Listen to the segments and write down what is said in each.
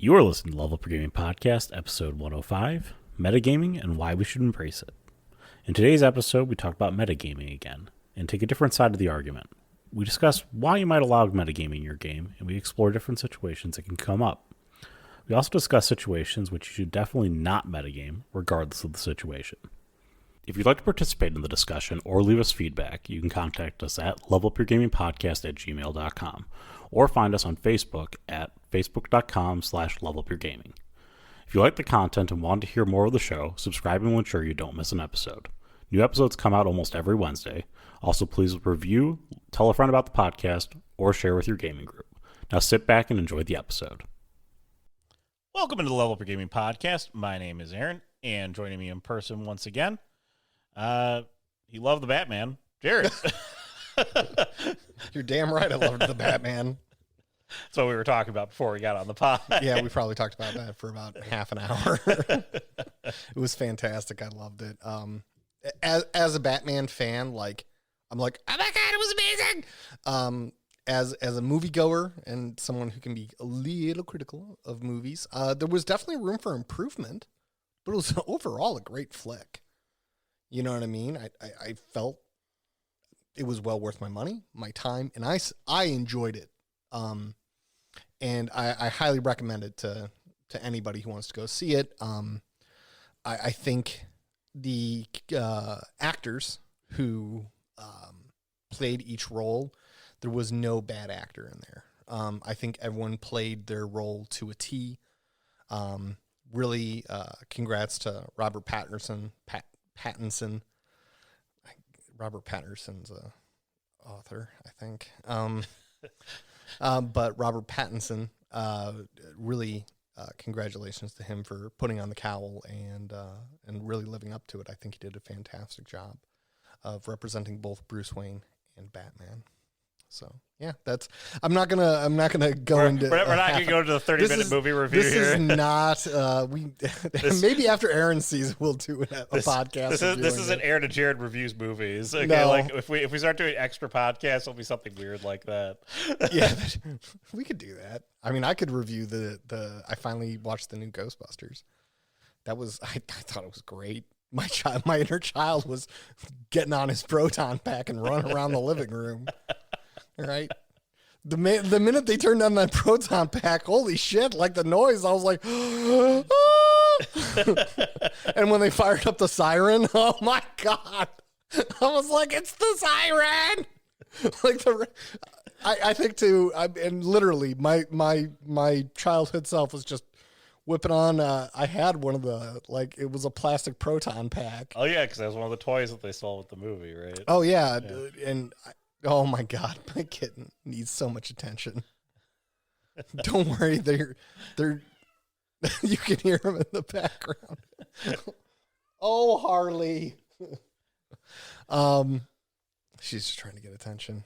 You are listening to Level Up Your Gaming Podcast, episode 105, Metagaming and Why We Should Embrace It. In today's episode, we talk about metagaming again, and take a different side of the argument. We discuss why you might allow metagaming in your game, and we explore different situations that can come up. We also discuss situations which you should definitely not metagame, regardless of the situation. If you'd like to participate in the discussion or leave us feedback, you can contact us at levelupyourgamingpodcast@gmail.com or find us on Facebook at facebook.com/levelupyourgaming. If you like the content and want to hear more of the show, subscribing will ensure you don't miss an episode. New episodes come out almost every Wednesday. Also, please review, tell a friend about the podcast, or share with your gaming group. Now sit back and enjoy the episode. Welcome into the Level Up Your Gaming Podcast. My name is Aaron, and joining me in person once again, he loved the Batman, Jared. You're damn right I loved the Batman. That's what we were talking about before we got on the pod. Yeah, we probably talked about that for about half an hour. It was fantastic. I loved it. As a Batman fan, I'm like, oh my God, it was amazing. As a moviegoer and someone who can be a little critical of movies, there was definitely room for improvement, but it was overall a great flick. You know what I mean? I felt it was well worth my money, my time, and I enjoyed it. And I highly recommend it to anybody who wants to go see it. I think the actors who played each role, there was no bad actor in there. I think everyone played their role to a T. Really, congrats to Robert Pattinson. Robert Pattinson's a author, I think. But Robert Pattinson, really, congratulations to him for putting on the cowl and really living up to it. I think he did a fantastic job of representing both Bruce Wayne and Batman. So yeah, I'm not gonna go into. We're not gonna go to the 30-minute movie review this here. This is not. Maybe after Aaron sees, we'll do a podcast. This isn't Aaron and Jared reviews movies. Okay, no. Like if we start doing extra podcasts, it'll be something weird like that. Yeah, we could do that. I mean, I could review the. I finally watched the new Ghostbusters. I thought it was great. My inner child was getting on his proton pack and running around the living room. Right, the minute they turned on that proton pack, holy shit! Like the noise, I was like, ah! And when they fired up the siren, oh my God! I was like, it's the siren! Like I think too. And literally, my childhood self was just whipping on. I had one of the it was a plastic proton pack. Oh yeah, because that was one of the toys that they sold with the movie, right? Oh yeah. And. Oh my God, my kitten needs so much attention. Don't worry, they're you can hear them in the background. Oh, Harley. She's just trying to get attention.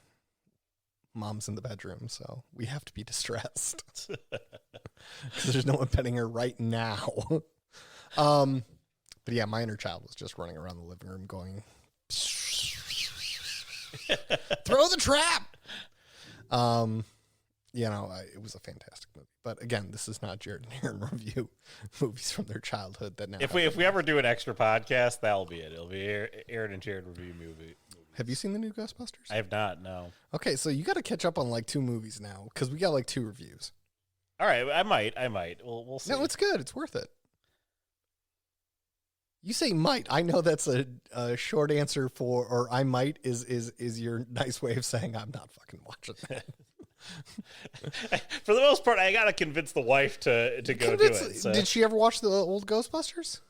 Mom's in the bedroom, so we have to be distressed. Because there's no one petting her right now. But yeah, my inner child was just running around the living room going throw the trap. It was a fantastic movie. But again, this is not Jared and Aaron review movies from their childhood. That now, if we ever do an extra podcast, that'll be it. It'll be Aaron and Jared review movies. Have you seen the new Ghostbusters? I have not. No. Okay, so you got to catch up on 2 movies now because we got 2 reviews. All right, I might. We'll see. No, it's good. It's worth it. You say might. I know that's a short answer for, or I might is your nice way of saying I'm not fucking watching that. For the most part, I gotta convince the wife to go do it. So. Did she ever watch the old Ghostbusters?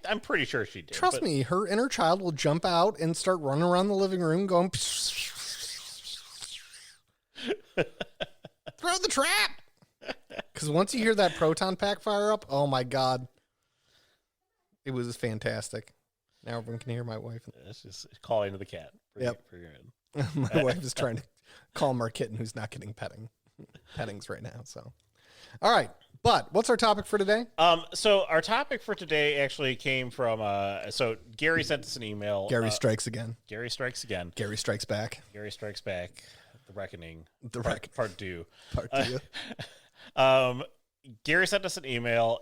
I'm pretty sure she did. Trust me, her inner child will jump out and start running around the living room going, throw the trap. Because once you hear that proton pack fire up, oh my God. It was fantastic. Now everyone can hear my wife. It's just calling to the cat. Yep. My wife is trying to calm our kitten who's not getting pettings right now. So, all right. But what's our topic for today? So our topic for today actually came from, so Gary sent us an email. Gary strikes again. Gary strikes again. Gary strikes back. Gary strikes back. The Reckoning. Part 2. Part 2. Gary sent us an email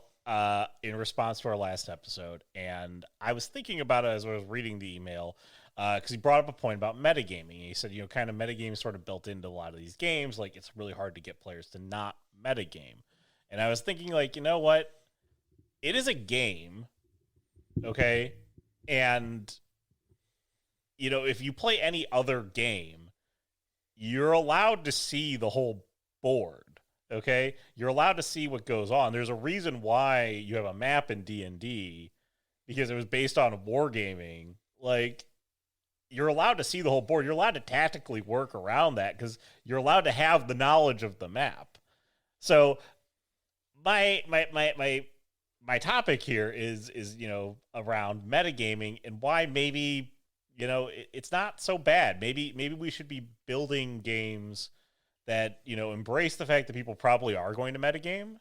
in response to our last episode, and I was thinking about it as I was reading the email because he brought up a point about metagaming. He said, kind of metagame sort of built into a lot of these games. Like, it's really hard to get players to not metagame. And I was thinking, like, you know what? It is a game, okay? And, if you play any other game, you're allowed to see the whole board, okay? You're allowed to see what goes on. There's a reason why you have a map in D&D, because it was based on wargaming. Like, you're allowed to see the whole board. You're allowed to tactically work around that because you're allowed to have the knowledge of the map. So my topic here is around metagaming and why maybe it's not so bad. Maybe we should be building games that embrace the fact that people probably are going to metagame,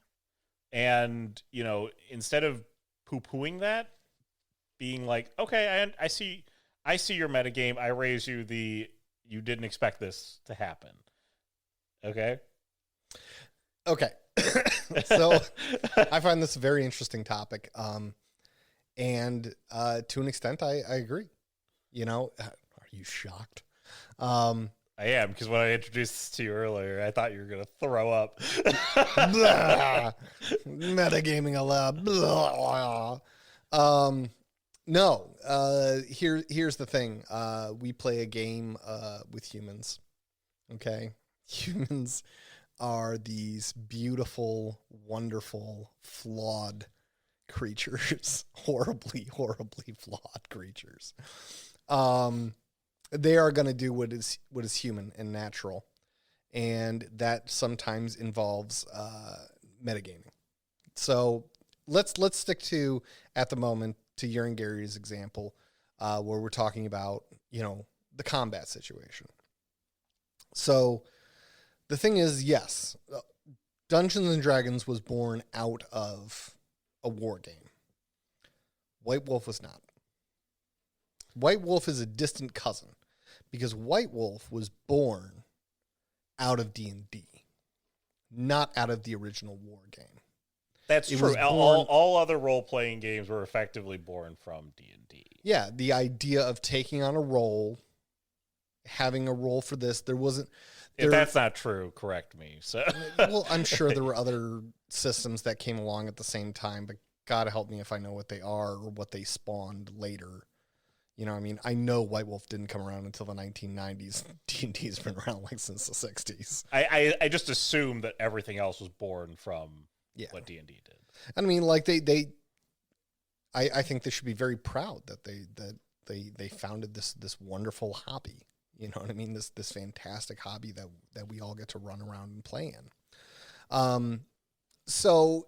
and instead of poo-pooing that, being like, okay, I see your metagame. I raise you you didn't expect this to happen. Okay. So I find this a very interesting topic. And to an extent, I agree. Are you shocked? I am, because when I introduced this to you earlier, I thought you were going to throw up. Metagaming allowed. No. Here's the thing. We play a game with humans. Okay? Humans are these beautiful, wonderful, flawed creatures. Horribly, horribly flawed creatures. They are going to do what is human and natural, and that sometimes involves metagaming. So let's stick to, at the moment, to your and Gary's example, where we're talking about the combat situation. So the thing is, yes, Dungeons and Dragons was born out of a war game. White Wolf was not. White Wolf is a distant cousin, because White Wolf was born out of D&D, not out of the original war game. That's true. All other role-playing games were effectively born from D&D. Yeah, the idea of taking on a role, having a role for this, there wasn't... If that's not true, correct me. So, well, I'm sure there were other systems that came along at the same time, but God help me if I know what they are or what they spawned later. I know White Wolf didn't come around until the 1990s. D&D's been around since the 60s. I just assumed that everything else was born from what D&D did. I think they should be very proud that they founded this wonderful hobby. You know what I mean? This fantastic hobby that we all get to run around and play in. So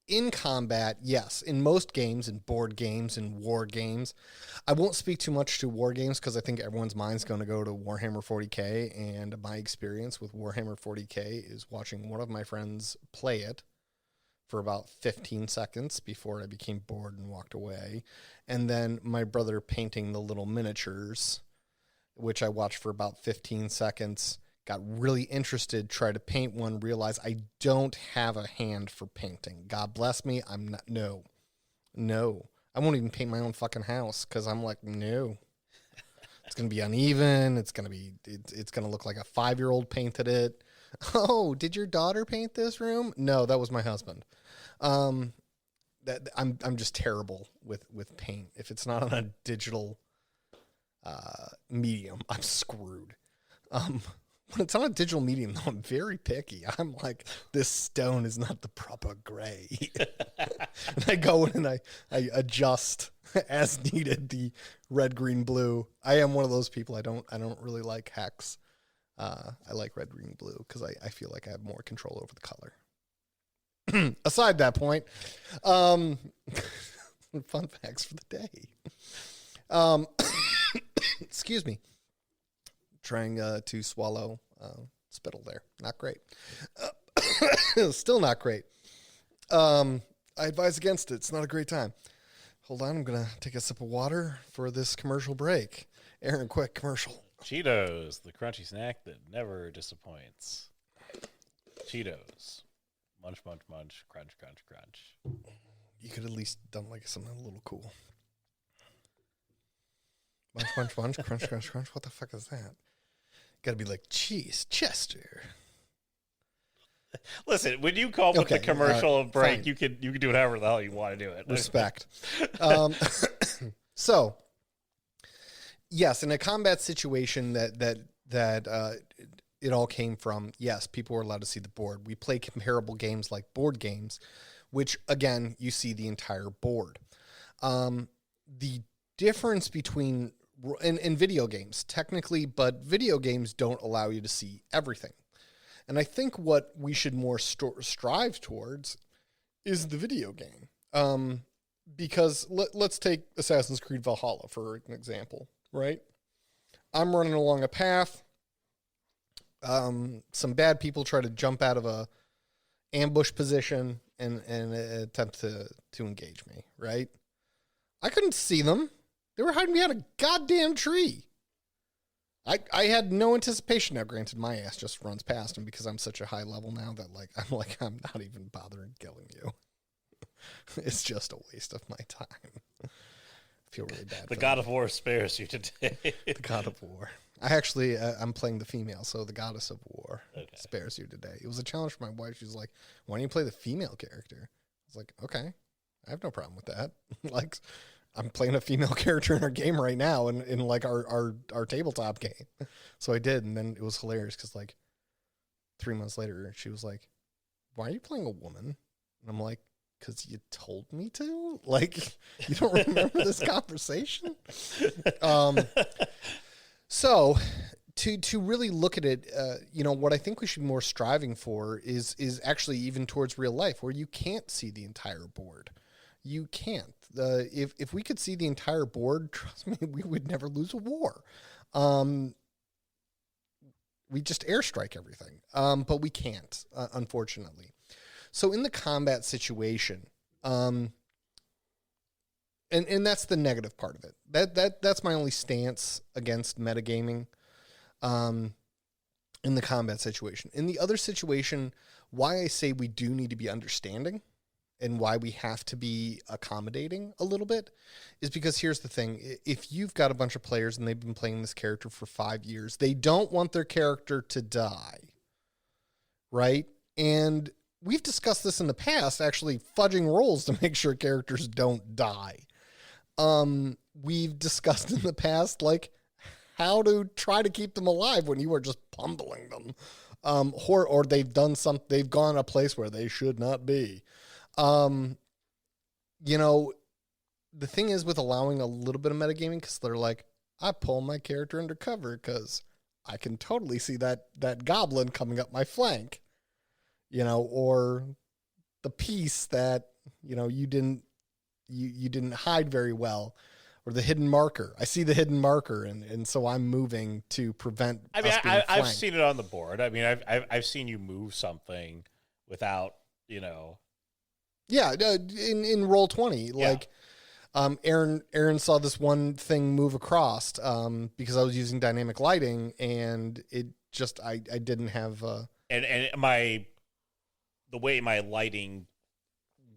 in combat, yes, in most games, in board games, in war games, I won't speak too much to war games because I think everyone's mind's going to go to Warhammer 40K, and my experience with Warhammer 40K is watching one of my friends play it for about 15 seconds before I became bored and walked away, and then my brother painting the little miniatures, which I watched for about 15 seconds, got really interested, tried to paint one, realized I don't have a hand for painting. God bless me. I'm not, no. I won't even paint my own fucking house because I'm like, no. It's going to be uneven. It's going to look like a 5-year-old painted it. Oh, did your daughter paint this room? No, that was my husband. I'm just terrible with paint. If it's not on a digital medium, I'm screwed. When it's on a digital medium, though, I'm very picky. I'm like, this stone is not the proper gray. And I go in and I adjust as needed the red, green, blue. I am one of those people. I don't really like hex. I like red, green, blue because I feel like I have more control over the color. Aside that point, fun facts for the day. Excuse me. Trying to swallow spittle there. Not great. Still not great. I advise against it. It's not a great time. Hold on. I'm going to take a sip of water for this commercial break. Aaron, quick commercial. Cheetos, the crunchy snack that never disappoints. Cheetos. Munch, munch, munch, crunch, crunch, crunch. You could at least done like something a little cool. Munch, munch, munch, crunch, crunch, crunch. What the fuck is that? Got to be like, cheese, Chester. Listen, when you come up with the commercial break, fine. you can do whatever the hell you want to do it. Respect. So, yes, in a combat situation that it all came from, yes, people were allowed to see the board. We play comparable games like board games, which, again, you see the entire board. The difference between in video games, technically, but video games don't allow you to see everything. And I think what we should more strive towards is the video game. Because let's take Assassin's Creed Valhalla for an example, right? I'm running along a path. Some bad people try to jump out of a ambush position and attempt to engage me, right? I couldn't see them. They were hiding behind a goddamn tree. I had no anticipation. Now, granted, my ass just runs past him because I'm such a high level now that I'm not even bothering killing you. It's just a waste of my time. I feel really bad. The God of War spares you today. The God of War. I actually, I'm playing the female, so the Goddess of War spares you today. It was a challenge for my wife. She was like, why don't you play the female character? I was like, okay, I have no problem with that. Like, I'm playing a female character in our game right now in like our tabletop game. So I did, and then it was hilarious because like 3 months later, she was like, why are you playing a woman? And I'm like, because you told me to? Like, you don't remember this conversation? So to really look at it, what I think we should be more striving for is actually even towards real life, where you can't see the entire board. You can't. If we could see the entire board, trust me, we would never lose a war. We just airstrike everything, but we can't, unfortunately. So in the combat situation, and that's the negative part of it. That's my only stance against metagaming, in the combat situation. In the other situation, why I say we do need to be understanding and why we have to be accommodating a little bit is because here's the thing. If you've got a bunch of players and they've been playing this character for 5 years, they don't want their character to die, right? And we've discussed this in the past, actually fudging rolls to make sure characters don't die. We've discussed in the past, like, how to try to keep them alive when you are just pummeling them. Or they've gone a place where they should not be. The thing is with allowing a little bit of metagaming, because they're like, I pull my character undercover because I can totally see that goblin coming up my flank, or the piece that, you didn't hide very well, or the hidden marker. I see the hidden marker, and so I'm moving to prevent. I mean, I've seen it on the board. I mean, I've seen you move something without, Yeah, in Roll20, like, Aaron saw this one thing move across because I was using dynamic lighting, and it just I didn't have and the way my lighting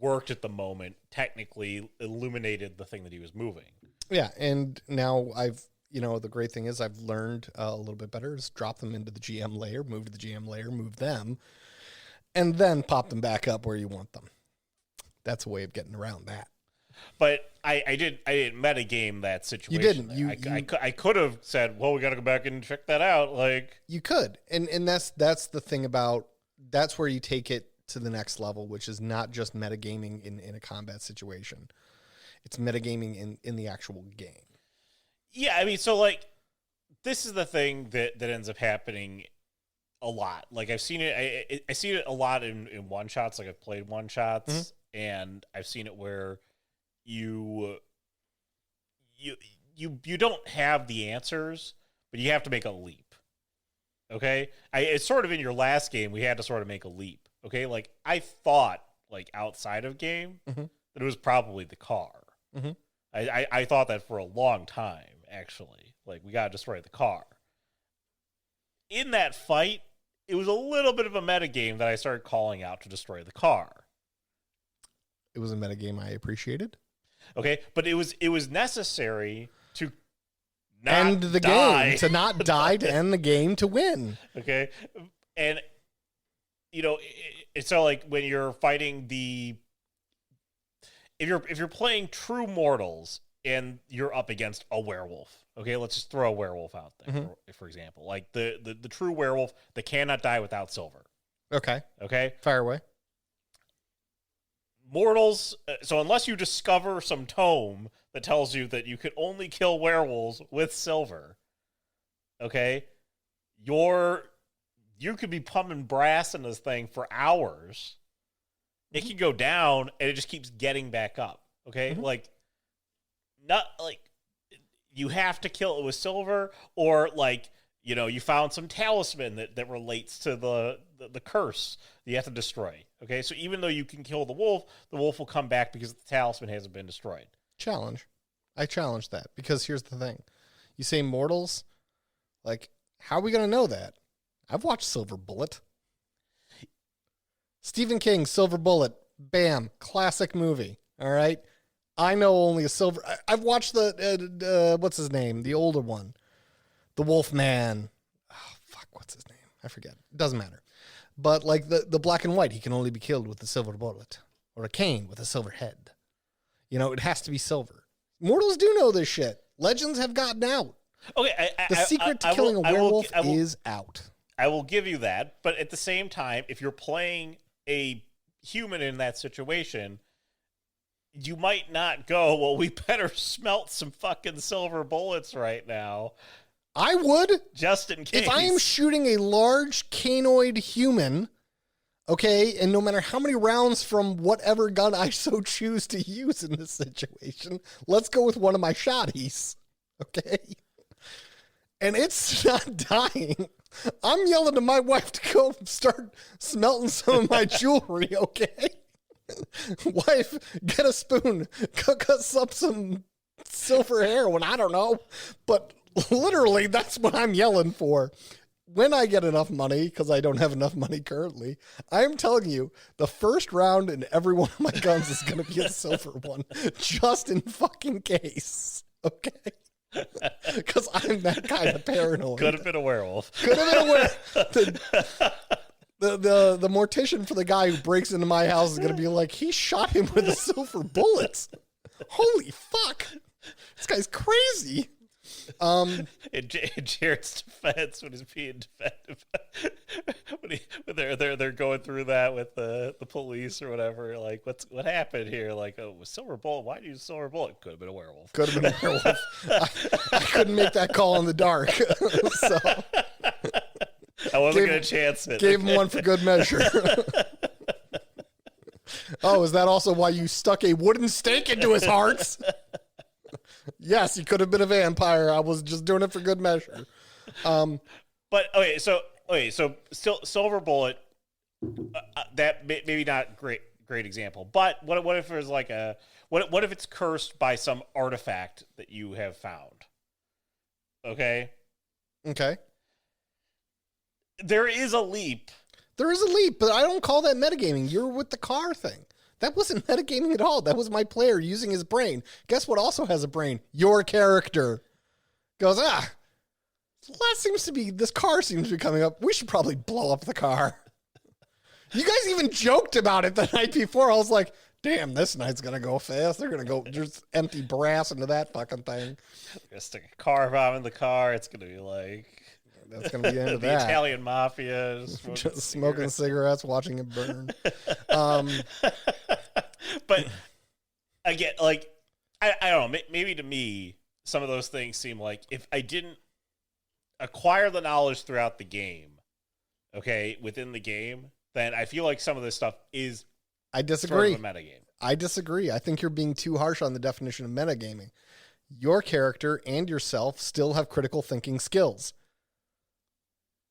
worked at the moment technically illuminated the thing that he was moving. Yeah, and now the great thing is I've learned a little bit better is drop them into the GM layer, move to the GM layer, move them, and then pop them back up where you want them. That's a way of getting around that. But I didn't metagame that situation. You didn't. I could have said, well, we got to go back and check that out. Like, you could, and that's the thing about, that's where you take it to the next level, which is not just metagaming in a combat situation. It's metagaming in the actual game. Yeah, I mean, so like, this is the thing that ends up happening a lot. Like, I've seen it. I see it a lot in one shots. Like, I've played one shots, and I've seen it where you don't have the answers, but you have to make a leap. Okay, it's sort of in your last game. We had to sort of make a leap. Okay, like, I thought, like, outside of game that it was probably the car. I thought that for a long time, actually. Like, we got to destroy the car. In that fight, it was a little bit of a metagame that I started calling out to destroy the car. It was a metagame I appreciated. Okay, but it was necessary to not end the game, to not die, to end the game, to win. Okay, and it's so like when you're fighting if you're playing true mortals and you're up against a werewolf. Okay, let's just throw a werewolf out there, for example, like the true werewolf that cannot die without silver. Okay, fire away. Mortals, so unless you discover some tome that tells you that you could only kill werewolves with silver, okay, you could be pumping brass in this thing for hours. It can go down, and it just keeps getting back up, okay? Like, not, like, you have to kill it with silver, or, like, you found some talisman that relates to the curse that you have to destroy. Okay, so even though you can kill the wolf will come back because the talisman hasn't been destroyed. Challenge. I challenge that, because here's the thing. You say mortals, like, how are we going to know that? I've watched Silver Bullet. Stephen King, Silver Bullet. Bam. Classic movie. All right? I know only a silver... I've watched the... what's his name? The older one. The Wolfman. Oh, fuck, what's his name? I forget. It doesn't matter. But like the black and white, he can only be killed with a silver bullet. Or a cane with a silver head. It has to be silver. Mortals do know this shit. Legends have gotten out. Okay, the secret to killing a werewolf is out. I will give you that, but at the same time, if you're playing a human in that situation, you might not go, well, we better smelt some fucking silver bullets right now. I would. Just in case. If I am shooting a large canoid human, okay, and no matter how many rounds from whatever gun I so choose to use in this situation, let's go with one of my shotties, okay? And it's not dying. I'm yelling to my wife to go start smelting some of my jewelry, okay? Wife, get a spoon, cook us up some silver heroin, I don't know, but... literally, that's what I'm yelling for. When I get enough money, because I don't have enough money currently, I'm telling you, the first round in every one of my guns is going to be a silver one, just in fucking case, okay? Because I'm that kind of paranoid. Could have been a werewolf. Could have been a werewolf. The mortician for the guy who breaks into my house is going to be like, he shot him with a silver bullet. Holy fuck. This guy's crazy. In Jared's defense, when he's being defended, when they're going through that with the police or whatever, like what happened here? Like, oh, silver bullet. Why do you use silver bullet? Could have been a werewolf. Could have been a werewolf. I couldn't make that call in the dark, so I wasn't gonna chance it. Gave him one for good measure. Oh, is that also why you stuck a wooden stake into his heart? Yes, he could have been a vampire. I was just doing it for good measure. But so still silver bullet. That maybe not great example. But what if there's like what if it's cursed by some artifact that you have found? Okay. There is a leap. But I don't call that metagaming. You're with the car thing. That wasn't metagaming at all. That was my player using his brain. Guess what also has a brain? Your character. Goes, this car seems to be coming up. We should probably blow up the car. You guys even joked about it the night before. I was like, damn, this night's going to go fast. They're going to go just empty brass into that fucking thing. They're going to stick a car bomb in the car. It's going to be like... That's going to be the end of the that. Italian mafia. Just smoking cigarettes, watching it burn. But again, like, I don't know, maybe to me, some of those things seem like if I didn't acquire the knowledge throughout the game, okay, within the game, then I feel like some of this stuff is I disagree. Sort of a metagame. I disagree. I think you're being too harsh on the definition of metagaming. Your character and yourself still have critical thinking skills.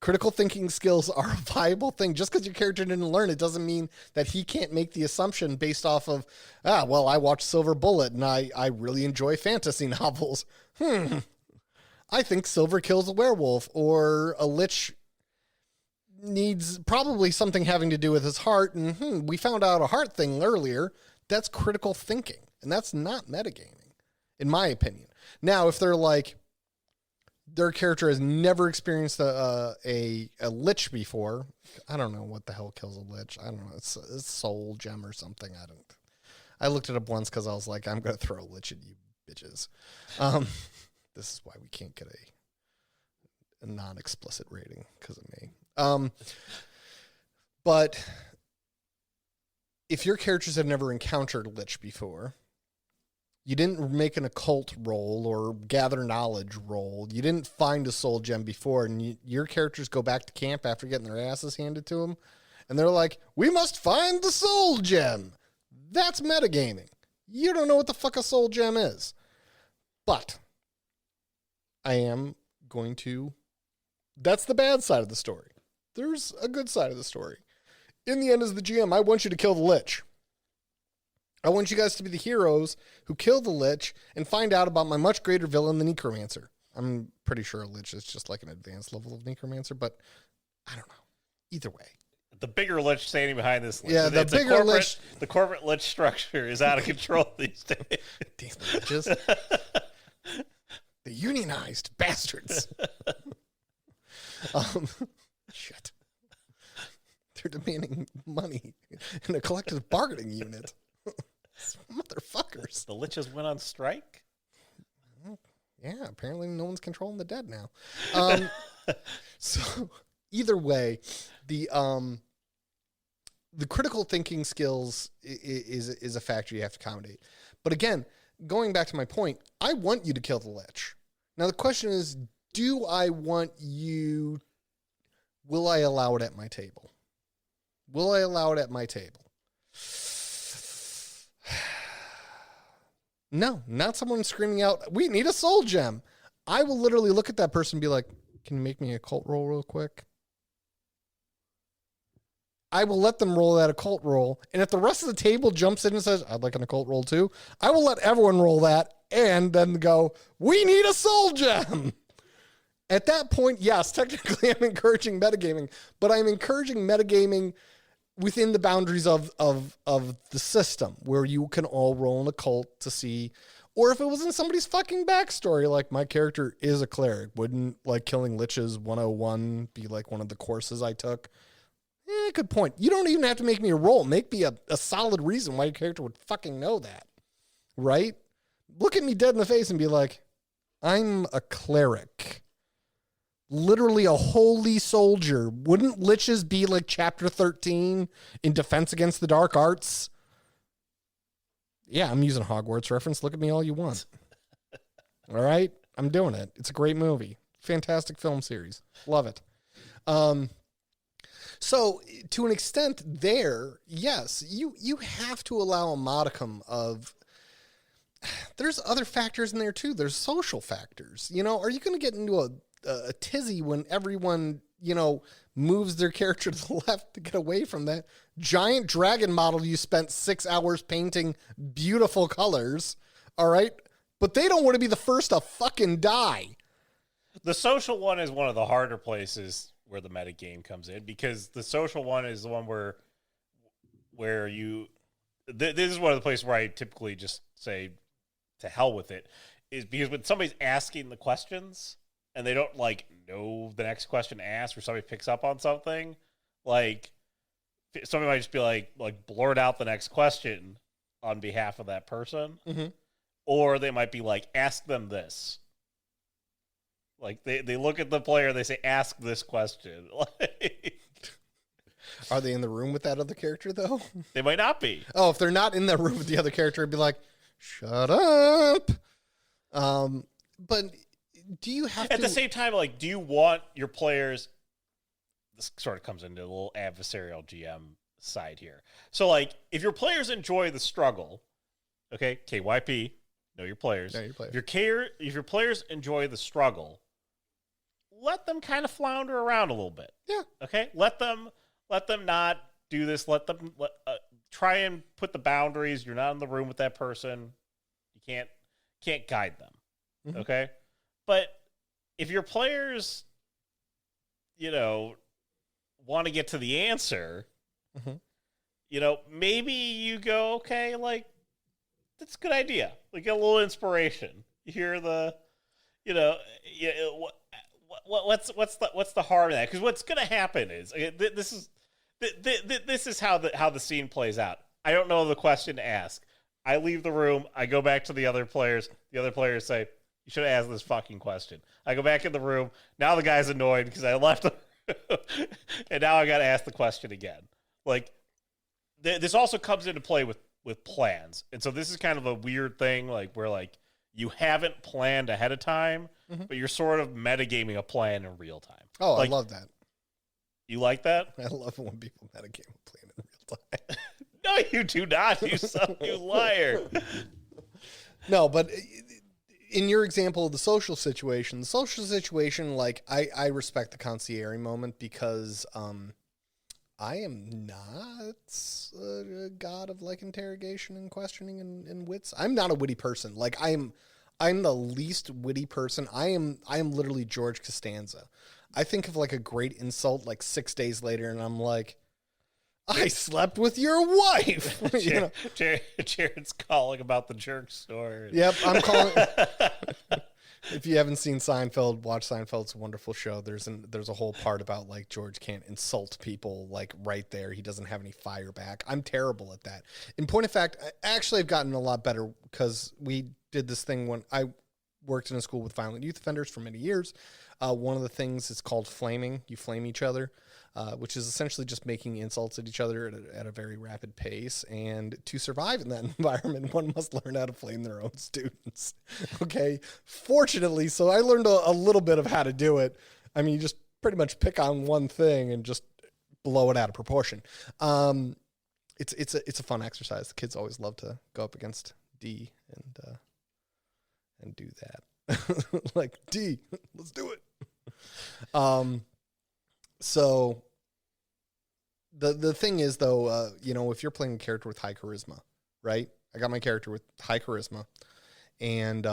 Critical thinking skills are a viable thing. Just because your character didn't learn it doesn't mean that he can't make the assumption based off of, well, I watched Silver Bullet and I really enjoy fantasy novels. I think silver kills a werewolf, or a lich needs probably something having to do with his heart, and we found out a heart thing earlier. That's critical thinking, and that's not metagaming, in my opinion. Now, if they're like, their character has never experienced a lich before, I don't know what the hell kills a lich. I don't know. It's a soul gem or something. I looked it up once because I was like, I'm going to throw a lich at you bitches. This is why we can't get a non-explicit rating because of me. But if your characters have never encountered lich before, you didn't make an occult roll or gather knowledge roll, you didn't find a soul gem before, and your characters go back to camp after getting their asses handed to them, and they're like, we must find the soul gem. That's metagaming. You don't know what the fuck a soul gem is. But I am going to... That's the bad side of the story. There's a good side of the story. In the end, as the GM, I want you to kill the lich. I want you guys to be the heroes who kill the lich and find out about my much greater villain, the necromancer. I'm pretty sure a lich is just like an advanced level of necromancer, but I don't know. Either way. The bigger lich standing behind this lich. Yeah, the bigger lich. The corporate lich structure is out of control these days. Damn the liches. The unionized bastards. Shit. They're demanding money in a collective bargaining unit. Motherfuckers. The liches went on strike? Yeah, apparently no one's controlling the dead now. So either way, the critical thinking skills is a factor you have to accommodate. But again, going back to my point, I want you to kill the lich. Now the question is, do I want you... Will I allow it at my table? Will I allow it at my table? No, not someone screaming out, we need a soul gem. I will literally look at that person and be like, can you make me a cult roll real quick? I will let them roll that occult roll. And if the rest of the table jumps in and says, I'd like an occult roll too, I will let everyone roll that and then go, we need a soul gem. At that point, yes, technically I'm encouraging metagaming, but I'm encouraging metagaming within the boundaries of the system where you can all roll an occult to see, or if it was in somebody's fucking backstory, like my character is a cleric, wouldn't like killing liches 101 be like one of the courses I took? Good point. You don't even have to make me a roll. Make me a solid reason why your character would fucking know that, right? Look at me dead in the face and be like, I'm a cleric. Literally a holy soldier. Wouldn't liches be like chapter 13 in Defense Against the Dark Arts? Yeah, I'm using Hogwarts reference. Look at me all you want. All right? I'm doing it. It's a great movie. Fantastic film series. Love it. So to an extent there, yes, you have to allow a modicum of... There's other factors in there too. There's social factors. You know, are you going to get into a tizzy when everyone, you know, moves their character to the left to get away from that giant dragon model you spent 6 hours painting beautiful colors, all right? But they don't want to be the first to fucking die. The social one is one of the harder places where the metagame comes in, because the social one is the one where you... This is one of the places where I typically just say, to hell with it, is because when somebody's asking the questions... and they don't, like, know the next question asked, or somebody picks up on something, like, somebody might just be like blurt out the next question on behalf of that person. Mm-hmm. Or they might be like, ask them this. Like, they look at the player, they say, ask this question. Are they in the room with that other character, though? They might not be. Oh, if they're not in the room with the other character, it'd be like, shut up. But... do you have at the same time, like, do you want your players... This sort of comes into a little adversarial GM side here. So, like, if your players enjoy the struggle, okay, KYP, know your players. Know your players. If your players enjoy the struggle, let them kind of flounder around a little bit. Yeah. Okay? Let them not do this. Let them try and put the boundaries. You're not in the room with that person. You can't guide them. Mm-hmm. Okay? But if your players, you know, want to get to the answer, Mhm. Maybe you go, okay, like, that's a good idea. Like, get a little inspiration. You hear the, what's the harm in that? Because what's going to happen is this is how the scene plays out. I don't know the question to ask. I leave the room. I go back to the other players. The other players say, "You should have asked this fucking question." I go back in the room. Now the guy's annoyed because I left him, and now I got to ask the question again. Like, this also comes into play with plans, and so this is kind of a weird thing, like where like you haven't planned ahead of time, but you're sort of metagaming a plan in real time. Oh, like, I love that. You like that? I love it when people metagame a plan in real time. No, you do not. You liar. No, but in your example of the social situation, like I respect the concierge moment because I am not a god of like interrogation and questioning and wits. I'm not a witty person. Like I'm the least witty person. I am literally George Costanza. I think of like a great insult like 6 days later, and I'm like, I slept with your wife. Jared's calling about the jerk store. Yep, I'm calling. If you haven't seen Seinfeld, watch Seinfeld. It's a wonderful show. There's a whole part about like George can't insult people like right there. He doesn't have any fire back. I'm terrible at that. In point of fact, I've gotten a lot better because we did this thing when I worked in a school with violent youth offenders for many years. One of the things is called flaming. You flame each other, which is essentially just making insults at each other at a very rapid pace. And to survive in that environment, one must learn how to flame their own students. Okay. Fortunately, so I learned a little bit of how to do it. I mean, you just pretty much pick on one thing and just blow it out of proportion. It's a fun exercise. The kids always love to go up against D and do that. Like, D, let's do it. So the thing is though, if you're playing a character with high charisma, right? I got my character with high charisma, and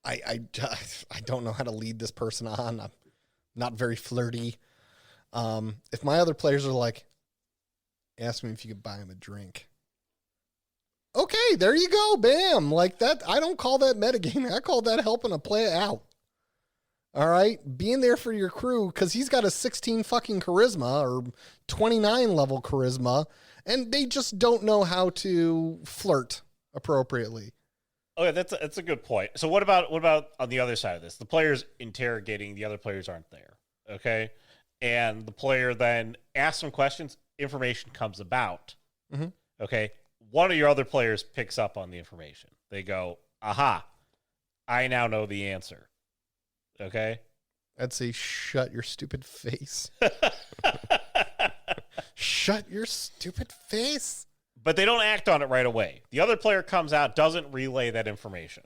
I don't know how to lead this person on. I'm not very flirty. If my other players are like, ask me if you could buy him a drink. Okay, there you go. Bam. Like that. I don't call that metagaming. I call that helping a play out. All right. Being there for your crew because he's got a 16 fucking charisma or 29 level charisma, and they just don't know how to flirt appropriately. Okay, that's a good point. So what about on the other side of this? The player's interrogating, the other players aren't there. Okay. And the player then asks some questions, information comes about. Mm-hmm. Okay. One of your other players picks up on the information. They go, aha, I now know the answer. Okay? I'd say, shut your stupid face. Shut your stupid face. But they don't act on it right away. The other player comes out, doesn't relay that information.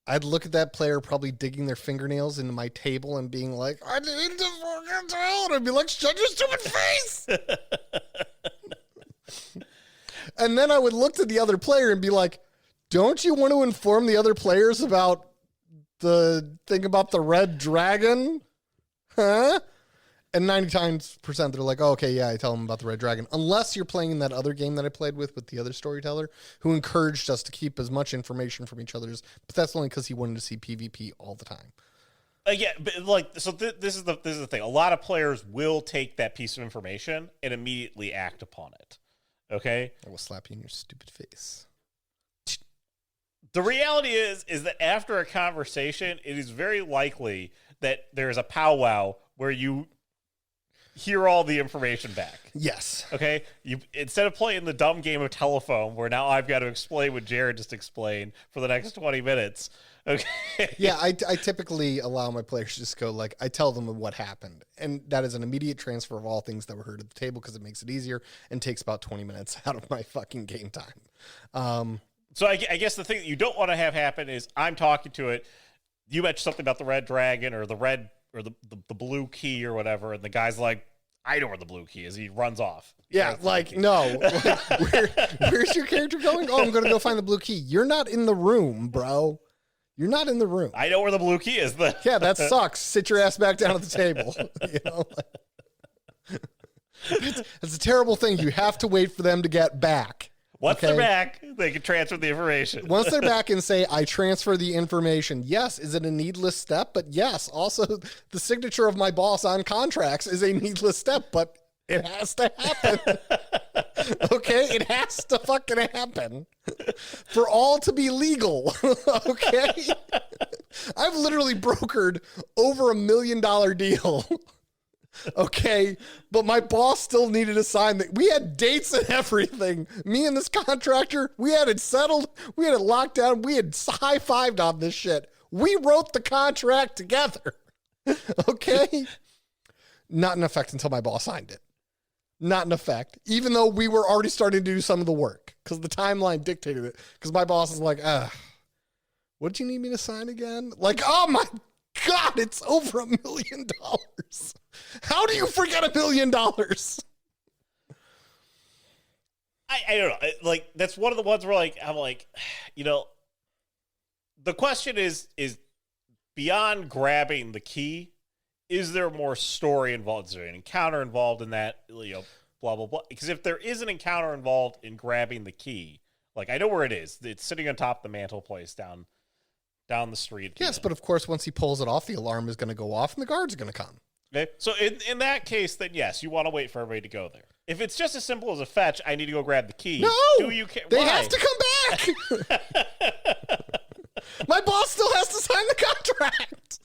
I'd look at that player probably digging their fingernails into my table and being like, I need to fucking tell. And I'd be like, shut your stupid face. And then I would look to the other player and be like, don't you want to inform the other players about the thing about the red dragon? Huh? And 90% they're like, oh, okay, yeah, I tell them about the red dragon. Unless you're playing in that other game that I played with the other storyteller who encouraged us to keep as much information from each other's. But that's only because he wanted to see PvP all the time. Yeah, but like, so this is the thing. A lot of players will take that piece of information and immediately act upon it. Okay? I will slap you in your stupid face. The reality is that after a conversation, it is very likely that there is a powwow where you hear all the information back. Yes. Okay? You instead of playing the dumb game of telephone where now I've got to explain what Jared just explained for the next 20 minutes. Okay. Yeah, I typically allow my players to just go like, I tell them what happened. And that is an immediate transfer of all things that were heard at the table because it makes it easier and takes about 20 minutes out of my fucking game time. So I guess the thing that you don't want to have happen is I'm talking to it. You mentioned something about the red dragon or the red or the blue key or whatever. And the guy's like, I know where the blue key is. He runs off. Yeah, like, no. Like, where's your character going? Oh, I'm going to go find the blue key. You're not in the room, bro. You're not in the room. I know where the blue key is. Yeah, that sucks. Sit your ass back down at the table. It's a terrible thing. You have to wait for them to get back. Once they're back, they can transfer the information. Once they're back and say, I transfer the information. Yes, is it a needless step? But yes, also the signature of my boss on contracts is a needless step, but it has to happen. Okay? It has to fucking happen for all to be legal. Okay? I've literally brokered over $1 million deal. Okay, but my boss still needed to sign that. We had dates and everything. Me and this contractor, we had it settled. We had it locked down. We had high-fived on this shit. We wrote the contract together. Okay? Not in effect until my boss signed it. Not in effect, even though we were already starting to do some of the work because the timeline dictated it. Because my boss is like, what did you need me to sign again? Like, oh my God, it's over $1 million. How do you forget $1 million? I don't know. Like, that's one of the ones where, like, I'm like, the question is beyond grabbing the key, is there more story involved? Is there an encounter involved in that? Blah, blah, blah. Because if there is an encounter involved in grabbing the key, like, I know where it is. It's sitting on top of the mantle place down the street. Yes, but of course, once he pulls it off, the alarm is going to go off and the guards are going to come. Okay, so in that case, then yes, you want to wait for everybody to go there. If it's just as simple as a fetch, I need to go grab the key. No, they Why? have to come back. My boss still has to sign the contract.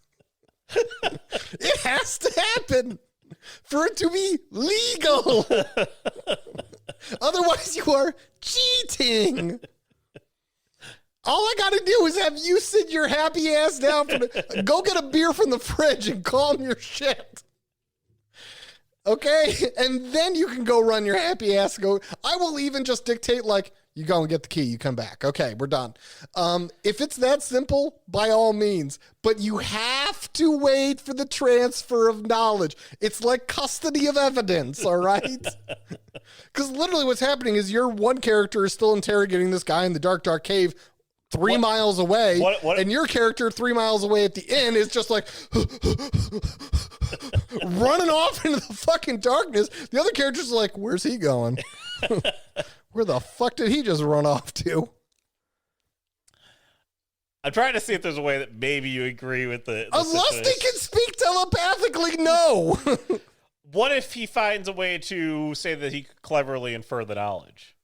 It has to happen for it to be legal. Otherwise, you are cheating. All I got to do is have you sit your happy ass down. Go get a beer from the fridge and calm your shit. Okay? And then you can go run your happy ass. I will even just dictate, like, you go and get the key. You come back. Okay, we're done. If it's that simple, by all means. But you have to wait for the transfer of knowledge. It's like custody of evidence, all right? Because literally what's happening is your one character is still interrogating this guy in the dark, dark cave 3 miles away, and your character 3 miles away at the inn is just like running off into the fucking darkness. The other character's like, where's he going? Where the fuck did he just run off to? I'm trying to see if there's a way that maybe you agree with the Unless situation. they can speak telepathically, no. What if he finds a way to say that he could cleverly infer the knowledge?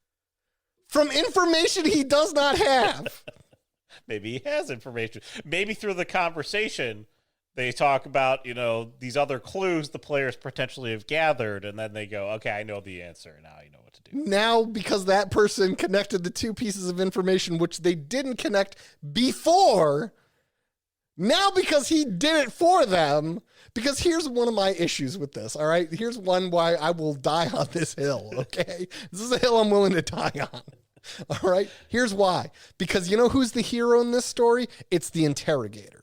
From information he does not have. Maybe he has information. Maybe through the conversation, they talk about, these other clues the players potentially have gathered, and then they go, okay, I know the answer. Now I know what to do. Now, because that person connected the two pieces of information which they didn't connect before, now because he did it for them, because here's one of my issues with this, all right? Here's one why I will die on this hill, okay? This is a hill I'm willing to die on. All right, here's why. Because you know who's the hero in this story? It's the interrogator.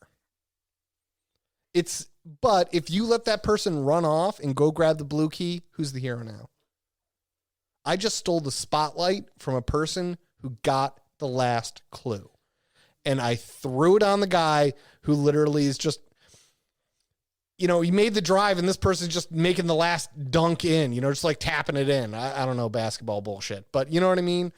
But if you let that person run off and go grab the blue key, who's the hero now? I just stole the spotlight from a person who got the last clue. And I threw it on the guy who literally is just, he made the drive and this person's just making the last dunk in, just like tapping it in. I don't know basketball bullshit, but you know what I mean?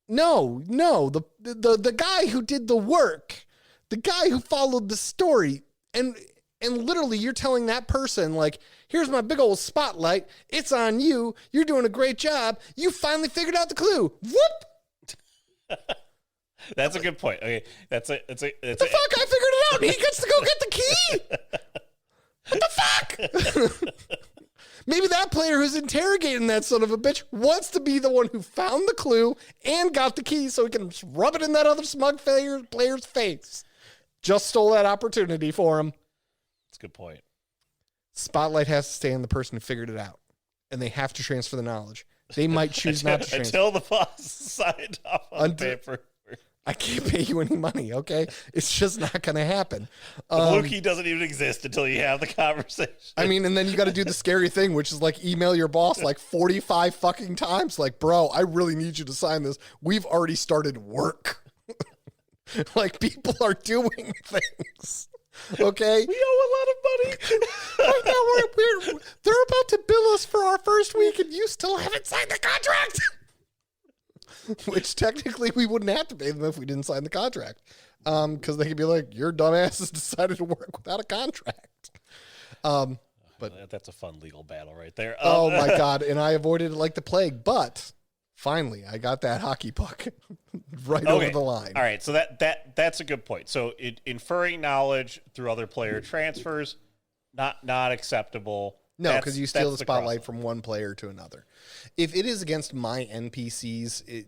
No, the guy who did the work, the guy who followed the story, and literally you're telling that person, like, here's my big old spotlight, it's on you, you're doing a great job, you finally figured out the clue. Whoop! That's a good point. Okay, fuck, I figured it out, and he gets to go get the key! What the fuck? Maybe that player who's interrogating that son of a bitch wants to be the one who found the clue and got the key so he can just rub it in that other smug player's face. Just stole that opportunity for him. That's a good point. Spotlight has to stay on the person who figured it out, and they have to transfer the knowledge. They might choose not to transfer. Until the boss signed off on paper. I can't pay you any money, okay? It's just not going to happen. The blue key doesn't even exist until you have the conversation. I mean, and then you got to do the scary thing, which is like email your boss like 45 fucking times. Like, bro, I really need you to sign this. We've already started work. Like, people are doing things. Okay? We owe a lot of money. Right now, they're about to bill us for our first week, and you still haven't signed the contract. Which technically we wouldn't have to pay them if we didn't sign the contract. Because they could be like, your dumbasses decided to work without a contract. But that's a fun legal battle right there. oh my God. And I avoided it like the plague. But finally, I got that hockey puck right over the line. All right. So that's a good point. So inferring knowledge through other player transfers, not acceptable. No, because you steal the spotlight from one player to another. If it is against my NPCs,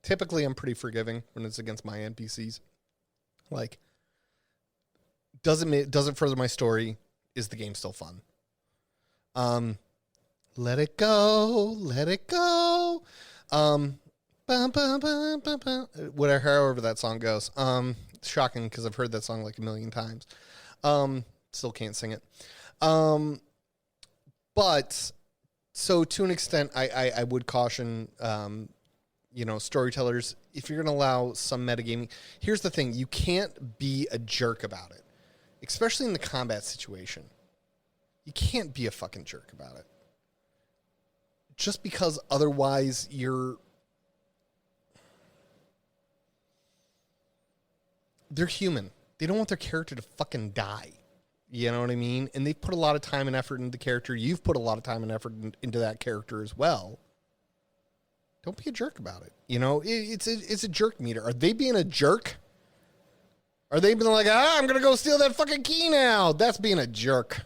typically I'm pretty forgiving when it's against my NPCs. Like, doesn't further my story. Is the game still fun? Let it go, let it go. Bum, bum, bum, bum, bum. Whatever, however that song goes. Shocking because I've heard that song like a million times. Still can't sing it. But so to an extent, I would caution, storytellers, if you're going to allow some metagaming, here's the thing. You can't be a jerk about it, especially in the combat situation. You can't be a fucking jerk about it. Just because otherwise they're human. They don't want their character to fucking die. You know what I mean? And they've put a lot of time and effort into the character. You've put a lot of time and effort into that character as well. Don't be a jerk about it. It's a jerk meter. Are they being a jerk? Are they being like, I'm going to go steal that fucking key now? That's being a jerk.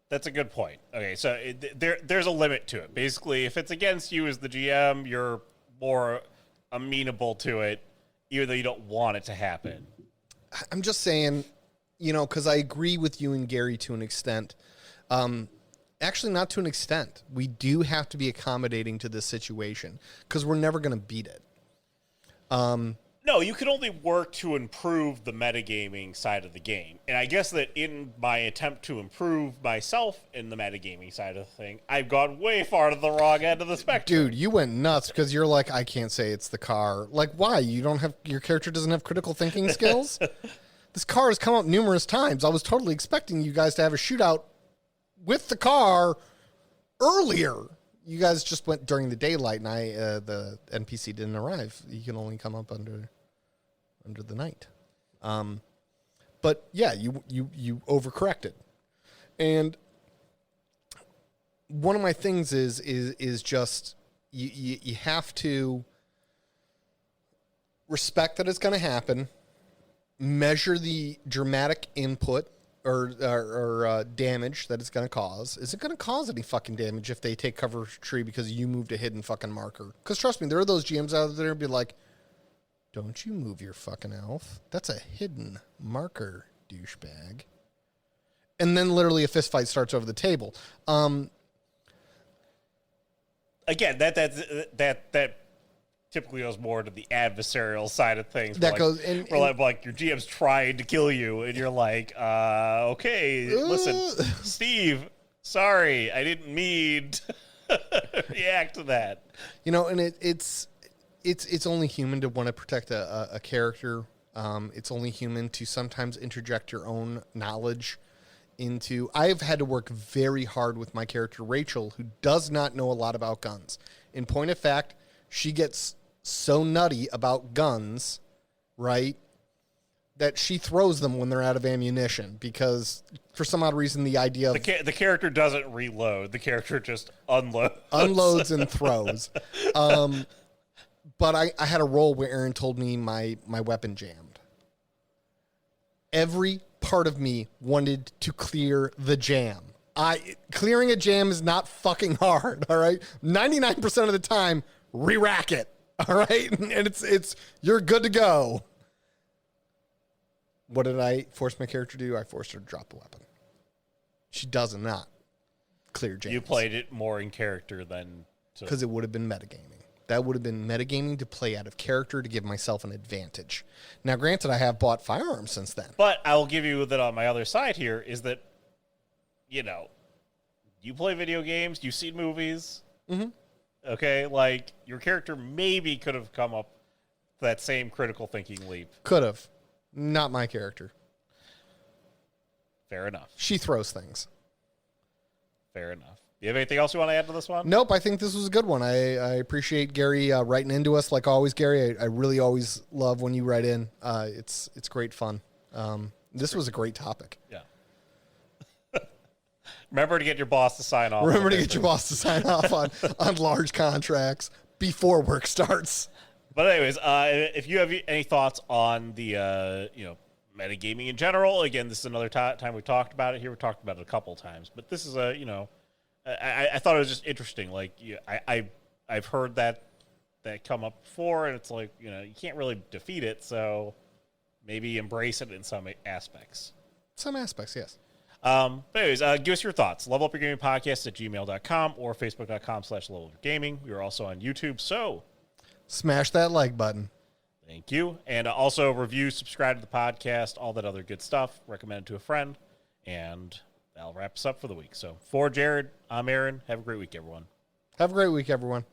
That's a good point. Okay, so there's a limit to it. Basically, if it's against you as the GM, you're more amenable to it, even though you don't want it to happen. I'm just saying, because I agree with you and Gary to an extent. Actually, not to an extent. We do have to be accommodating to this situation because we're never going to beat it. No, you can only work to improve the metagaming side of the game. And I guess that in my attempt to improve myself in the metagaming side of the thing, I've gone way far to the wrong end of the spectrum. Dude, you went nuts because you're like, I can't say it's the car. Like, why? Your character doesn't have critical thinking skills? This car has come up numerous times. I was totally expecting you guys to have a shootout with the car earlier. You guys just went during the daylight, and the NPC didn't arrive. You can only come up under the night. But yeah, you overcorrected. And one of my things is just you have to respect that it's going to happen. Measure the dramatic input or damage that it's going to cause. Is it going to cause any fucking damage if they take cover tree because you moved a hidden fucking marker? Because trust me, there are those GMs out there who be like, don't you move your fucking elf. That's a hidden marker, douchebag. And then literally a fist fight starts over the table. Again, that typically goes more to the adversarial side of things. That goes like your GM's trying to kill you, and you're like, okay, listen, Steve, sorry, I didn't mean to react to that. And it's only human to want to protect a character. It's only human to sometimes interject your own knowledge into. I've had to work very hard with my character, Rachel, who does not know a lot about guns. In point of fact, she gets so nutty about guns, right, that she throws them when they're out of ammunition because for some odd reason the idea of... The character doesn't reload. The character just unloads. Unloads and throws. But I had a roll where Aaron told me my weapon jammed. Every part of me wanted to clear the jam. Clearing a jam is not fucking hard, all right? 99% of the time, re-rack it, all right? And it's you're good to go. What did I force my character to do? I forced her to drop the weapon. She does not clear jams. You played it more in character than... Because it would have been metagaming. That would have been metagaming to play out of character to give myself an advantage. Now, granted, I have bought firearms since then. But I will give you that on my other side here is that, you play video games, you've seen movies. Mm-hmm. Okay, like your character maybe could have come up that same critical thinking leap. Could have. Not my character. Fair enough. She throws things. Fair enough. Do you have anything else you want to add to this one? Nope, I think this was a good one. I appreciate Gary writing into us like always, Gary. I really always love when you write in. It's great fun. This was a great topic. Yeah. Remember to get your boss to sign off. Remember to get your boss to sign off on large contracts before work starts. But anyways, if you have any thoughts on the metagaming in general, again, this is another time we talked about it here. We talked about it a couple times, but this is I thought it was just interesting. Like I've heard that come up before, and it's like you can't really defeat it, so maybe embrace it in some aspects. Some aspects, yes. But anyways, give us your thoughts. levelupyourgamingpodcast@gmail.com or facebook.com/levelupyourgaming. We are also on YouTube, so Smash that like button. thank you. And also review, subscribe to the podcast, all that other good stuff. Recommend it to a friend. And that'll wrap us up for the week. So for Jared, I'm Aaron. Have a great week, everyone. Have a great week, everyone.